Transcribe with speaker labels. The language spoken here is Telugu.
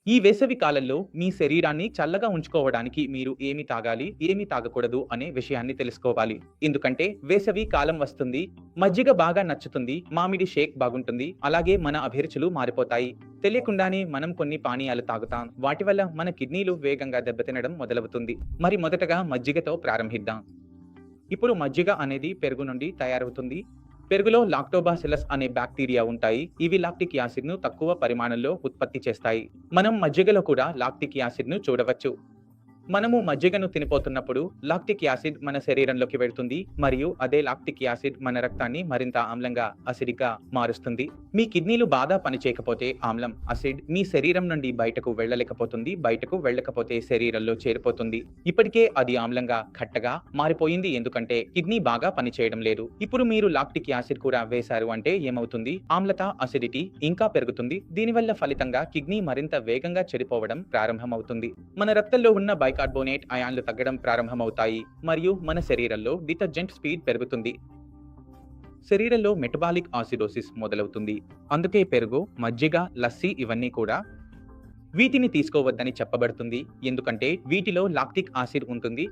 Speaker 1: ఈ వేసవి కాలంలో మీ శరీరాన్ని చల్లగా ఉంచుకోవడానికి మీరు ఏమి తాగాలి, ఏమి తాగకూడదు అనే విషయాన్ని తెలుసుకోవాలి. ఎందుకంటే వేసవి కాలం వస్తుంది. మజ్జిగ బాగా నచ్చుతుంది. మామిడి షేక్ బాగుంటుంది. అలాగే మన అభిరుచులు మారిపోతాయి. తెలియకుండానే మనం కొన్ని పానీయాలు తాగుతాం. వాటి వల్ల మన కిడ్నీలు వేగంగా దెబ్బతినడం మొదలవుతుంది. మరి మొదటగా మజ్జిగతో ప్రారంభిద్దాం. ఇప్పుడు మజ్జిగ అనేది పెరుగు నుండి తయారవుతుంది. పెరుగులో లాక్టోబాసిల్లస్ అనే బ్యాక్టీరియా ఉంటాయి. ఇవి లాక్టిక్ యాసిడ్‌ను తక్కువ పరిమాణంలో ఉత్పత్తి చేస్తాయి. మనం మజ్జిగలో కూడా లాక్టిక్ యాసిడ్‌ను చూడవచ్చు. మనము మజ్జిగను తినిపోతున్నప్పుడు లాక్టిక్ యాసిడ్ మన శరీరంలోకి వెళ్తుంది మరియు అదే లాక్టిక్ యాసిడ్ మన రక్తాన్ని మరింత ఆమ్లంగా, అసిడిక్‌గా మారుస్తుంది. మీ కిడ్నీలు బాగా పనిచేయకపోతే ఆమ్లం, అసిడ్ మీ శరీరం నుండి బయటకు వెళ్ళలేకపోతుంది. బయటకు వెళ్ళకపోతే శరీరంలో చేరిపోతుంది. ఇప్పటికే అది ఆమ్లంగా, ఖట్టగా మారిపోయింది ఎందుకంటే కిడ్నీ బాగా పనిచేయడం లేదు. ఇప్పుడు మీరు లాక్టిక్ యాసిడ్ కూడా వేశారు అంటే ఏమవుతుంది? ఆమ్లత, అసిడిటీ ఇంకా పెరుగుతుంది. దీనివల్ల ఫలితంగా కిడ్నీ మరింత వేగంగా చెడిపోవడం ప్రారంభమవుతుంది. మన రక్తంలో ఉన్న బైకార్బోనేట్ అయాన్లు తగ్గడం ప్రారంభమవుతాయి మరియు మన శరీరంలో డిటర్జెంట్ స్పీడ్ పెరుగుతుంది. శరీరంలో మెటబాలిక్ ఆసిడోసిస్ మొదలవుతుంది. అందుకే పెరుగు, మజ్జిగ, లస్సీ ఇవన్నీ కూడా వీటిని తీసుకోవద్దని చెప్పబడుతుంది. ఎందుకంటే వీటిలో లాక్టిక్ యాసిడ్ ఉంటుంది.